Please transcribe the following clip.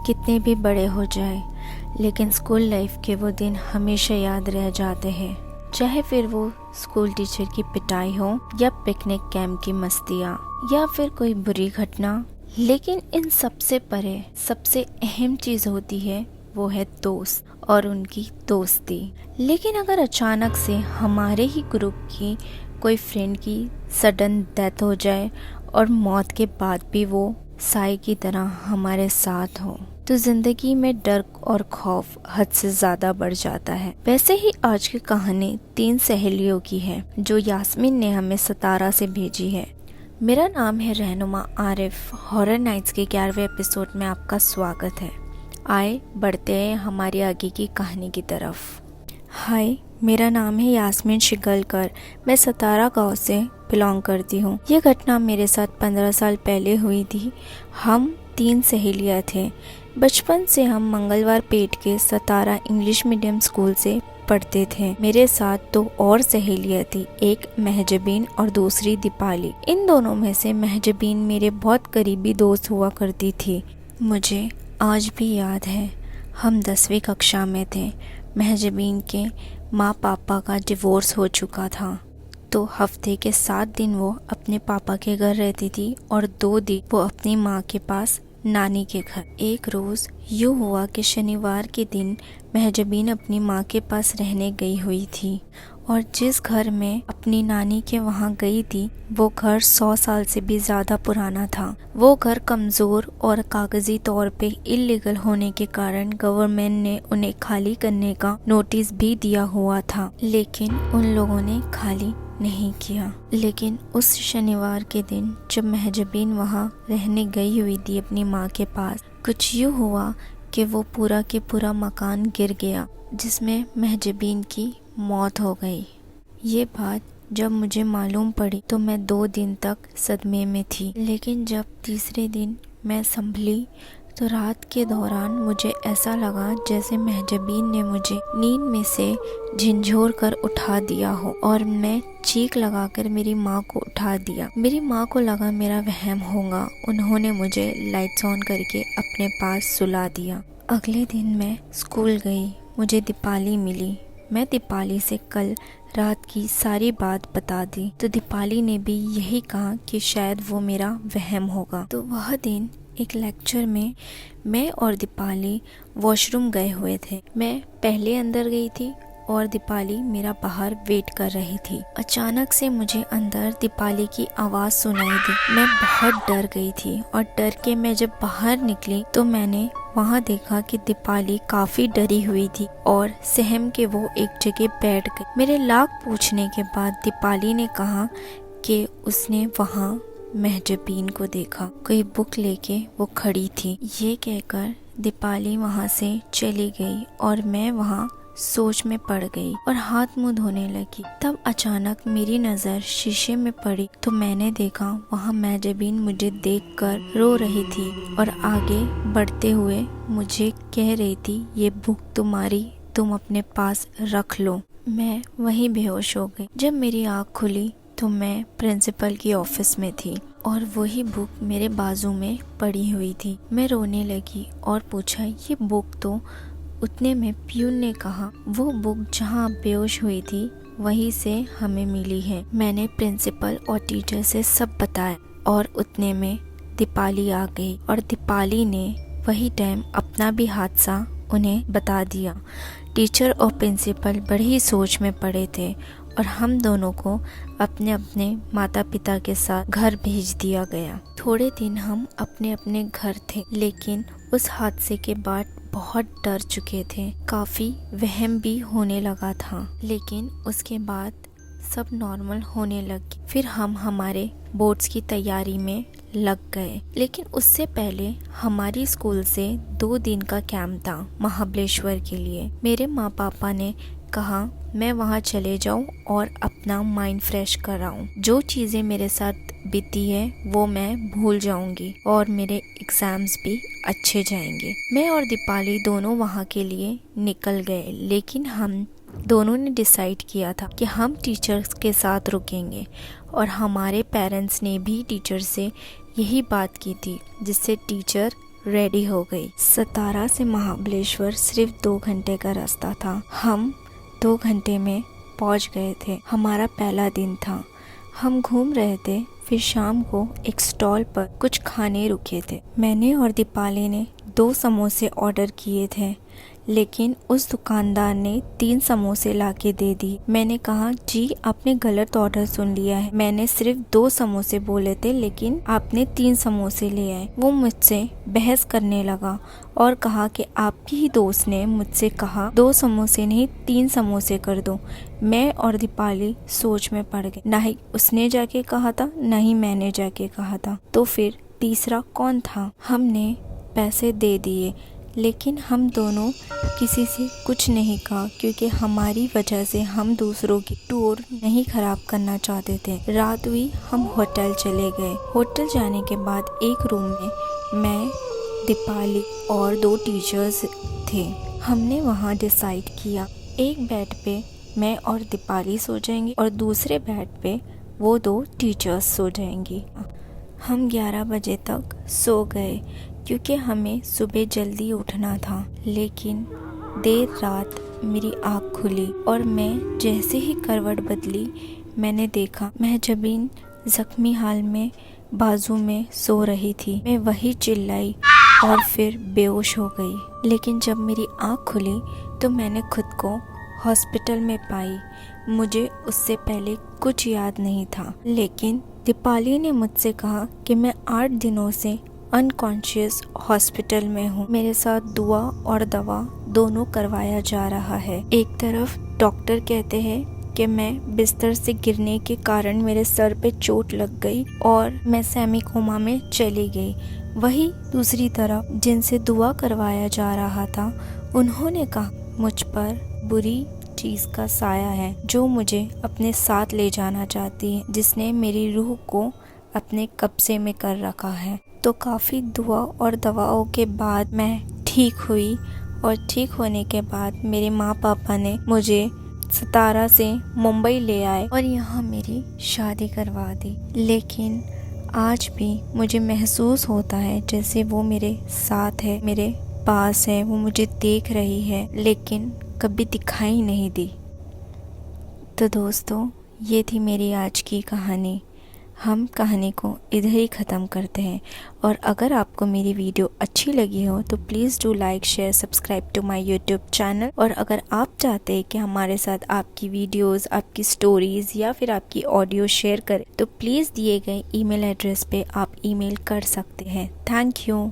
कितने भी बड़े हो जाए, लेकिन स्कूल लाइफ के वो दिन हमेशा याद रह जाते हैं। चाहे फिर वो स्कूल टीचर की पिटाई हो या पिकनिक कैंप की मस्तियाँ या फिर कोई बुरी घटना, लेकिन इन सबसे परे सबसे अहम चीज़ होती है वो है दोस्त और उनकी दोस्ती। लेकिन अगर अचानक से हमारे ही ग्रुप की कोई फ्रेंड की सडन डेथ हो जाए और मौत के बाद भी वो साए की तरह हमारे साथ हो, तो जिंदगी में डर और खौफ हद से ज्यादा बढ़ जाता है। वैसे ही आज की कहानी 3 सहेलियों की है जो यास्मीन ने हमें सतारा से भेजी है। मेरा नाम है रहनुमा आरिफ। हॉरर नाइट्स के 11वें एपिसोड में आपका स्वागत है। आए बढ़ते हैं हमारी आगे की कहानी की तरफ। हाय, मेरा नाम है यास्मीन शिगलकर। मैं सतारा गांव से बिलोंग करती हूँ। ये घटना मेरे साथ 15 साल पहले हुई थी। हम 3 सहेलियाँ थे। बचपन से हम मंगलवार पेट के सतारा इंग्लिश मीडियम स्कूल से पढ़ते थे। मेरे साथ 2 और सहेलियाँ थी, एक महजबीन और दूसरी दीपाली। इन दोनों में से महजबीन मेरे बहुत करीबी दोस्त हुआ करती थी। मुझे आज भी याद है, हम 10वीं कक्षा में थे। महजबीन के माँ पापा का डिवोर्स हो चुका था, तो हफ्ते के 7 दिन वो अपने पापा के घर रहती थी और 2 दिन वो अपनी माँ के पास नानी के घर। एक रोज़ यूँ हुआ कि शनिवार के दिन महजबीन अपनी माँ के पास रहने गई हुई थी और जिस घर में अपनी नानी के वहाँ गई थी वो घर 100 साल से भी ज़्यादा पुराना था। वो घर कमज़ोर और कागजी तौर पे इल्लीगल होने के कारण गवर्नमेंट ने उन्हें खाली करने का नोटिस भी दिया हुआ था, लेकिन उन लोगों ने खाली नहीं किया। लेकिन उस शनिवार के दिन जब महजबीन वहाँ रहने गई हुई थी अपनी माँ के पास, कुछ यूँ हुआ कि वो पूरा के पूरा मकान गिर गया, जिसमें महजबीन की मौत हो गई। ये बात जब मुझे मालूम पड़ी तो मैं 2 दिन तक सदमे में थी, लेकिन जब तीसरे दिन मैं संभली तो रात के दौरान मुझे ऐसा लगा जैसे महजबीन ने मुझे नींद में से झिंझोर कर उठा दिया हो और मैं चीख लगाकर मेरी माँ को उठा दिया। मेरी माँ को लगा मेरा वहम होगा। उन्होंने मुझे लाइट्स ऑन करके अपने पास सुला दिया। अगले दिन मैं स्कूल गई। मुझे दीपाली मिली। मैं दीपाली से कल रात की सारी बात बता दी, तो दीपाली ने भी यही कहा कि शायद वो मेरा वहम होगा। तो वह दिन एक लेक्चर में मैं और दीपाली वॉशरूम गए हुए थे। मैं पहले अंदर गई थी और दीपाली मेरा बाहर वेट कर रही थी। अचानक से मुझे अंदर दीपाली की आवाज़ सुनाई दी। मैं बहुत डर गई थी और डर के मैं जब बाहर निकली तो मैंने वहाँ देखा कि दीपाली काफ़ी डरी हुई थी और सहम के वो एक जगह बैठ गई। मेरे लाख पूछने के बाद दीपाली ने कहा कि उसने वहाँ महजबीन को देखा, कोई बुक लेके वो खड़ी थी। ये कहकर दीपाली वहाँ से चली गई और मैं वहाँ सोच में पड़ गई और हाथ मुंह धोने लगी। तब अचानक मेरी नज़र शीशे में पड़ी तो मैंने देखा वहाँ महजबीन मुझे देखकर रो रही थी और आगे बढ़ते हुए मुझे कह रही थी, ये बुक तुम्हारी, तुम अपने पास रख लो। मैं वहीं बेहोश हो गई। जब मेरी आँख खुली तो मैं प्रिंसिपल की ऑफिस में थी और वही बुक मेरे बाजू में पड़ी हुई थी। मैं रोने लगी और पूछा, ये बुक तो उतने में प्यून ने कहा, वो बुक जहाँ बेहोश हुई थी वहीं से हमें मिली है। मैंने प्रिंसिपल और टीचर से सब बताया और उतने में दीपाली आ गई और दीपाली ने वही टाइम अपना भी हादसा उन्हें बता दिया। टीचर और प्रिंसिपल बड़ी ही सोच में पड़े थे और हम दोनों को अपने अपने माता पिता के साथ घर भेज दिया गया। थोड़े दिन हम अपने अपने घर थे, लेकिन उस हादसे के बाद बहुत डर चुके थे। काफ़ी वहम भी होने लगा था, लेकिन उसके बाद सब नॉर्मल होने लगी। फिर हम हमारे बोर्ड्स की तैयारी में लग गए, लेकिन उससे पहले हमारी स्कूल से 2 दिन का कैंप था महाबलेश्वर के लिए। मेरे माँ पापा ने कहा मैं वहाँ चले जाऊँ और अपना माइंड फ्रेश कराऊँ। जो चीज़ें मेरे साथ बीती है वो मैं भूल जाऊँगी और मेरे एग्ज़ाम्स भी अच्छे जाएंगे। मैं और दीपाली दोनों वहाँ के लिए निकल गए, लेकिन हम दोनों ने डिसाइड किया था कि हम टीचर्स के साथ रुकेंगे और हमारे पेरेंट्स ने भी टीचर से यही बात की थी, जिससे टीचर रेडी हो गई। सतारा से महाबलेश्वर सिर्फ 2 घंटे का रास्ता था। हम 2 घंटे में पहुंच गए थे। हमारा पहला दिन था। हम घूम रहे थे। फिर शाम को एक स्टॉल पर कुछ खाने रुके थे। मैंने और दीपाली ने 2 समोसे ऑर्डर किए थे, लेकिन उस दुकानदार ने 3 समोसे लाके दे दी। मैंने कहा, जी आपने गलत ऑर्डर सुन लिया है। मैंने सिर्फ 2 समोसे बोले थे, लेकिन आपने 3 समोसे ले आए। वो मुझसे बहस करने लगा और कहा कि आपकी ही दोस्त ने मुझसे कहा 2 समोसे नहीं 3 समोसे कर दो। मैं और दीपाली सोच में पड़ गए। ना ही उसने जाके कहा था, ना ही मैंने जाके कहा था, तो फिर तीसरा कौन था? हमने पैसे दे दिए, लेकिन हम दोनों किसी से कुछ नहीं कहा, क्योंकि हमारी वजह से हम दूसरों की टूर नहीं खराब करना चाहते थे। रात हुई, हम होटल चले गए। होटल जाने के बाद एक रूम में मैं, दीपाली और 2 टीचर्स थे। हमने वहाँ डिसाइड किया एक बेड पे मैं और दीपाली सो जाएंगे और दूसरे बेड पे वो 2 टीचर्स सो जाएंगी। हम 11 बजे तक सो गए, क्योंकि हमें सुबह जल्दी उठना था। लेकिन देर रात मेरी आँख खुली और मैं जैसे ही करवट बदली, मैंने देखा महजबीन जख्मी हाल में बाजू में सो रही थी। मैं वही चिल्लाई और फिर बेहोश हो गई। लेकिन जब मेरी आँख खुली तो मैंने खुद को हॉस्पिटल में पाई। मुझे उससे पहले कुछ याद नहीं था, लेकिन दीपाली ने मुझसे कहा कि मैं 8 दिनों से अनकॉन्शियस हॉस्पिटल में हूँ। मेरे साथ दुआ और दवा दोनों करवाया जा रहा है। एक तरफ डॉक्टर कहते हैं कि मैं बिस्तर से गिरने के कारण मेरे सर पे चोट लग गई और मैं सेमी कोमा में चली गई। वही दूसरी तरफ जिनसे दुआ करवाया जा रहा था, उन्होंने कहा मुझ पर बुरी चीज का साया है जो मुझे अपने साथ ले जाना चाहती है, जिसने मेरी रूह को अपने कब्जे में कर रखा है। तो काफ़ी दुआ और दवाओं के बाद मैं ठीक हुई और ठीक होने के बाद मेरे माँ पापा ने मुझे सतारा से मुंबई ले आए और यहाँ मेरी शादी करवा दी। लेकिन आज भी मुझे महसूस होता है जैसे वो मेरे साथ है, मेरे पास है, वो मुझे देख रही है, लेकिन कभी दिखाई नहीं दी। तो दोस्तों, ये थी मेरी आज की कहानी। हम कहानी को इधर ही ख़त्म करते हैं। और अगर आपको मेरी वीडियो अच्छी लगी हो तो please do like share subscribe to my YouTube channel. और अगर आप चाहते हैं कि हमारे साथ आपकी वीडियोस, आपकी स्टोरीज़ या फिर आपकी ऑडियो शेयर करें, तो प्लीज़ दिए गए ईमेल एड्रेस पे आप ईमेल कर सकते हैं। Thank you.